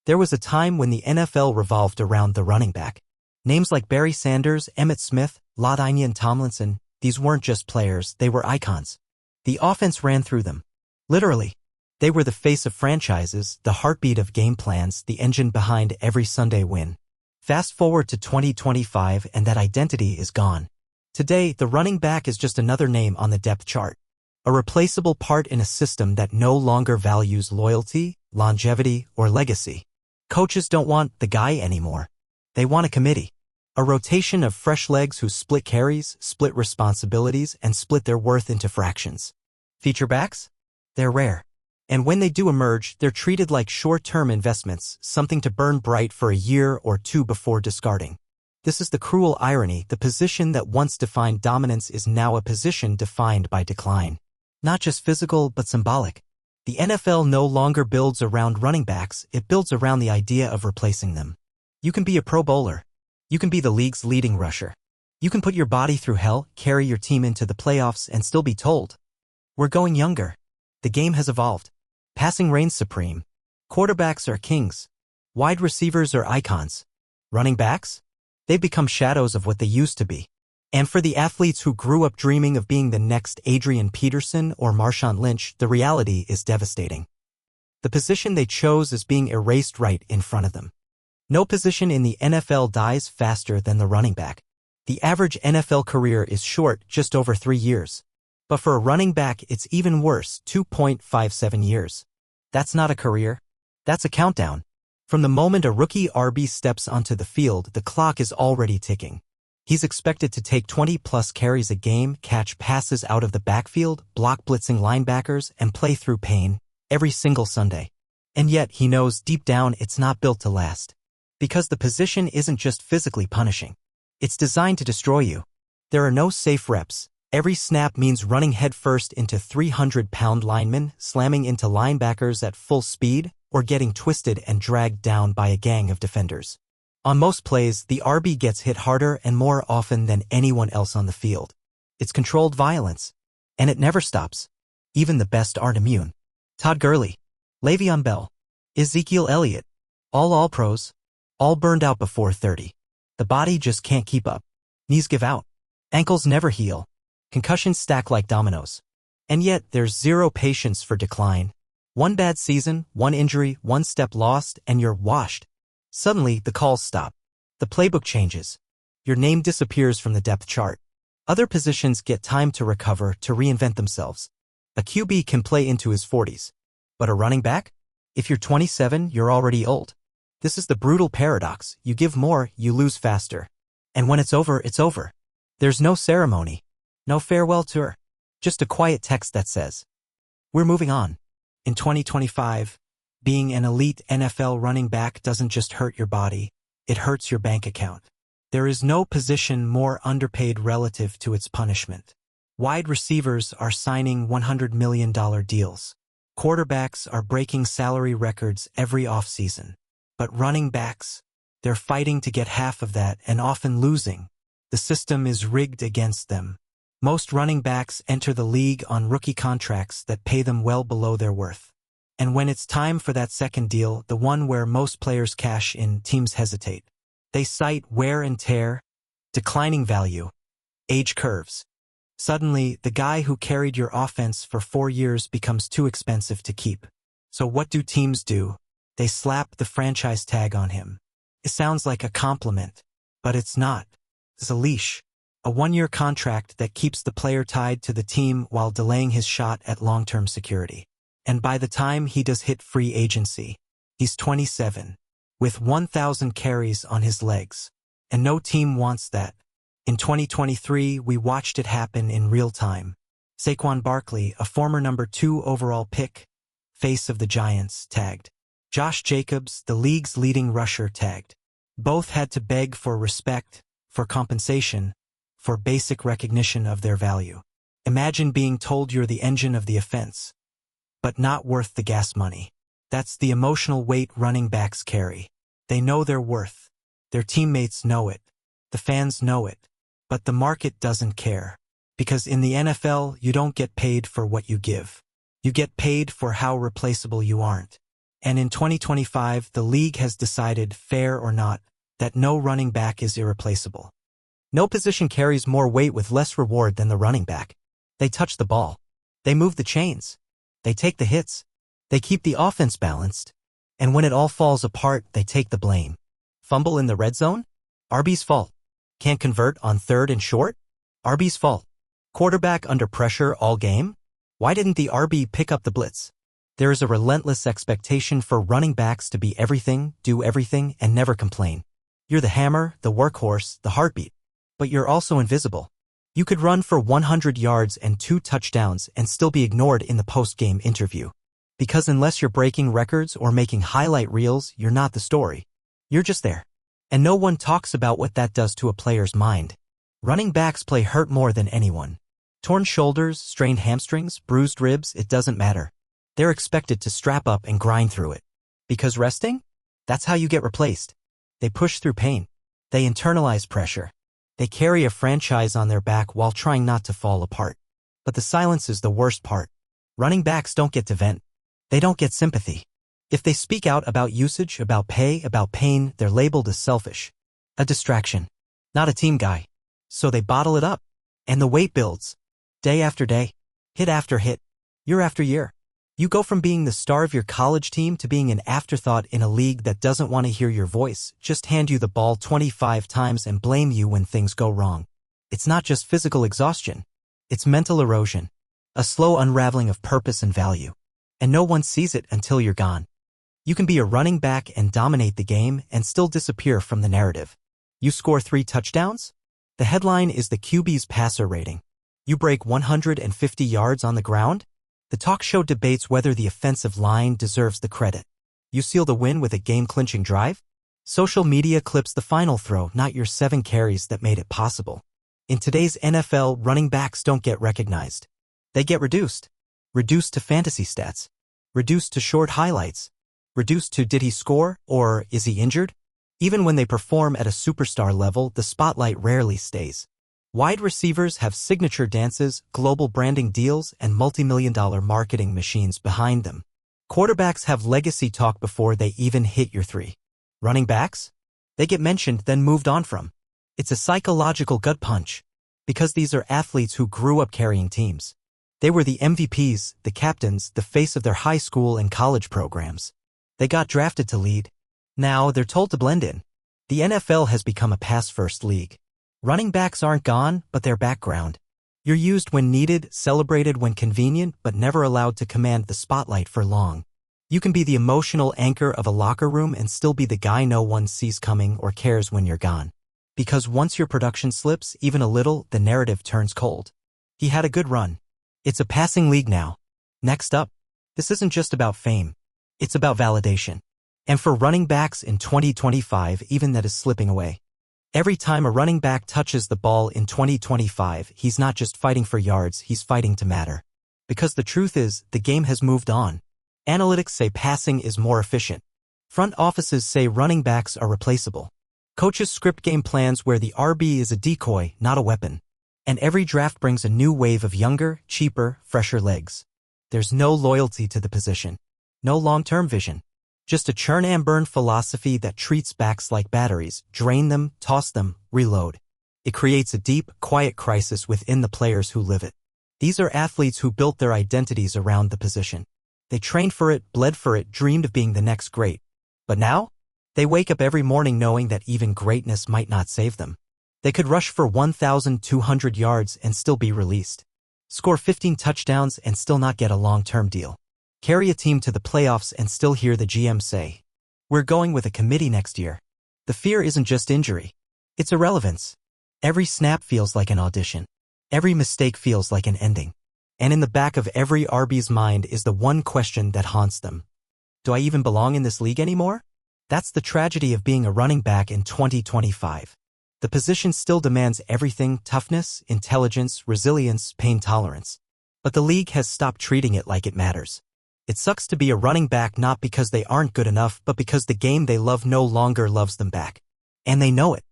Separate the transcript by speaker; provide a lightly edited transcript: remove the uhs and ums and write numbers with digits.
Speaker 1: There was a time when the NFL revolved around the running back. Names like Barry Sanders, Emmitt Smith, LaDainian Tomlinson, these weren't just players, they were icons. The offense ran through them. Literally. They were the face of franchises, the heartbeat of game plans, the engine behind every Sunday win. Fast forward to 2025 and that identity is gone. Today, the running back is just another name on the depth chart. A replaceable part in a system that no longer values loyalty, longevity, or legacy. Coaches don't want the guy anymore. They want a committee. A rotation of fresh legs who split carries, split responsibilities, and split their worth into fractions. Feature backs? They're rare. And when they do emerge, they're treated like short-term investments, something to burn bright for a year or two before discarding. This is the cruel irony. The position that once defined dominance is now a position defined by decline. Not just physical, but symbolic. The NFL no longer builds around running backs, it builds around the idea of replacing them. You can be a Pro Bowler. You can be the league's leading rusher. You can put your body through hell, carry your team into the playoffs, and still be told, "We're going younger." The game has evolved. Passing reigns supreme. Quarterbacks are kings. Wide receivers are icons. Running backs? They've become shadows of what they used to be. And for the athletes who grew up dreaming of being the next Adrian Peterson or Marshawn Lynch, the reality is devastating. The position they chose is being erased right in front of them. No position in the NFL dies faster than the running back. The average NFL career is short, just over 3 years. But for a running back, it's even worse, 2.57 years. That's not a career. That's a countdown. From the moment a rookie RB steps onto the field, the clock is already ticking. He's expected to take 20-plus carries a game, catch passes out of the backfield, block blitzing linebackers, and play through pain every single Sunday. And yet, he knows deep down it's not built to last. Because the position isn't just physically punishing. It's designed to destroy you. There are no safe reps. Every snap means running headfirst into 300-pound linemen, slamming into linebackers at full speed, or getting twisted and dragged down by a gang of defenders. On most plays, the RB gets hit harder and more often than anyone else on the field. It's controlled violence. And it never stops. Even the best aren't immune. Todd Gurley, Le'Veon Bell, Ezekiel Elliott, all pros, all burned out before 30. The body just can't keep up. Knees give out. Ankles never heal. Concussions stack like dominoes. And yet, there's zero patience for decline. One bad season, one injury, one step lost, and you're washed. Suddenly, the calls stop. The playbook changes. Your name disappears from the depth chart. Other positions get time to recover, to reinvent themselves. A QB can play into his 40s. But a running back? If you're 27, you're already old. This is the brutal paradox. You give more, you lose faster. And when it's over, it's over. There's no ceremony. No farewell tour. Just a quiet text that says, "We're moving on." In 2025, being an elite NFL running back doesn't just hurt your body, it hurts your bank account. There is no position more underpaid relative to its punishment. Wide receivers are signing $100 million deals. Quarterbacks are breaking salary records every offseason. But running backs, they're fighting to get half of that and often losing. The system is rigged against them. Most running backs enter the league on rookie contracts that pay them well below their worth. And when it's time for that second deal, the one where most players cash in, teams hesitate. They cite wear and tear, declining value, age curves. Suddenly, the guy who carried your offense for 4 years becomes too expensive to keep. So what do teams do? They slap the franchise tag on him. It sounds like a compliment, but it's not. It's a leash. A 1-year contract that keeps the player tied to the team while delaying his shot at long-term security. And by the time he does hit free agency, he's 27, with 1,000 carries on his legs. And no team wants that. In 2023, we watched it happen in real time. Saquon Barkley, a former number 2 overall pick, face of the Giants, tagged. Josh Jacobs, the league's leading rusher, tagged. Both had to beg for respect, for compensation, for basic recognition of their value. Imagine being told you're the engine of the offense, but not worth the gas money. That's the emotional weight running backs carry. They know their worth. Their teammates know it. The fans know it. But the market doesn't care. Because in the NFL, you don't get paid for what you give. You get paid for how replaceable you aren't. And in 2025, the league has decided, fair or not, that no running back is irreplaceable. No position carries more weight with less reward than the running back. They touch the ball. They move the chains. They take the hits. They keep the offense balanced. And when it all falls apart, they take the blame. Fumble in the red zone? RB's fault. Can't convert on 3rd and short? RB's fault. Quarterback under pressure all game? Why didn't the RB pick up the blitz? There is a relentless expectation for running backs to be everything, do everything, and never complain. You're the hammer, the workhorse, the heartbeat. But you're also invisible. You could run for 100 yards and 2 touchdowns and still be ignored in the post-game interview. Because unless you're breaking records or making highlight reels, you're not the story. You're just there. And no one talks about what that does to a player's mind. Running backs play hurt more than anyone. Torn shoulders, strained hamstrings, bruised ribs, it doesn't matter. They're expected to strap up and grind through it. Because resting? That's how you get replaced. They push through pain. They internalize pressure. They carry a franchise on their back while trying not to fall apart. But the silence is the worst part. Running backs don't get to vent. They don't get sympathy. If they speak out about usage, about pay, about pain, they're labeled as selfish. A distraction. Not a team guy. So they bottle it up. And the weight builds. Day after day. Hit after hit. Year after year. You go from being the star of your college team to being an afterthought in a league that doesn't want to hear your voice, just hand you the ball 25 times and blame you when things go wrong. It's not just physical exhaustion. It's mental erosion. A slow unraveling of purpose and value. And no one sees it until you're gone. You can be a running back and dominate the game and still disappear from the narrative. You score 3 touchdowns? The headline is the QB's passer rating. You break 150 yards on the ground? The talk show debates whether the offensive line deserves the credit. You seal the win with a game-clinching drive? Social media clips the final throw, not your 7 carries that made it possible. In today's NFL, running backs don't get recognized. They get reduced. Reduced to fantasy stats. Reduced to short highlights. Reduced to did he score or is he injured? Even when they perform at a superstar level, the spotlight rarely stays. Wide receivers have signature dances, global branding deals, and multi-million-dollar marketing machines behind them. Quarterbacks have legacy talk before they even hit your 3. Running backs? They get mentioned, then moved on from. It's a psychological gut punch. Because these are athletes who grew up carrying teams. They were the MVPs, the captains, the face of their high school and college programs. They got drafted to lead. Now they're told to blend in. The NFL has become a pass-first league. Running backs aren't gone, but they're background. You're used when needed, celebrated when convenient, but never allowed to command the spotlight for long. You can be the emotional anchor of a locker room and still be the guy no one sees coming or cares when you're gone. Because once your production slips, even a little, the narrative turns cold. He had a good run. It's a passing league now. Next up. This isn't just about fame. It's about validation. And for running backs in 2025, even that is slipping away. Every time a running back touches the ball in 2025, he's not just fighting for yards, he's fighting to matter. Because the truth is, the game has moved on. Analytics say passing is more efficient. Front offices say running backs are replaceable. Coaches script game plans where the RB is a decoy, not a weapon. And every draft brings a new wave of younger, cheaper, fresher legs. There's no loyalty to the position. No long-term vision. Just a churn and burn philosophy that treats backs like batteries, drain them, toss them, reload. It creates a deep, quiet crisis within the players who live it. These are athletes who built their identities around the position. They trained for it, bled for it, dreamed of being the next great. But now? They wake up every morning knowing that even greatness might not save them. They could rush for 1,200 yards and still be released. Score 15 touchdowns and still not get a long-term deal. Carry a team to the playoffs and still hear the GM say, "We're going with a committee next year." The fear isn't just injury. It's irrelevance. Every snap feels like an audition. Every mistake feels like an ending. And in the back of every RB's mind is the one question that haunts them. Do I even belong in this league anymore? That's the tragedy of being a running back in 2025. The position still demands everything: toughness, intelligence, resilience, pain tolerance. But the league has stopped treating it like it matters. It sucks to be a running back not because they aren't good enough, but because the game they love no longer loves them back. And they know it.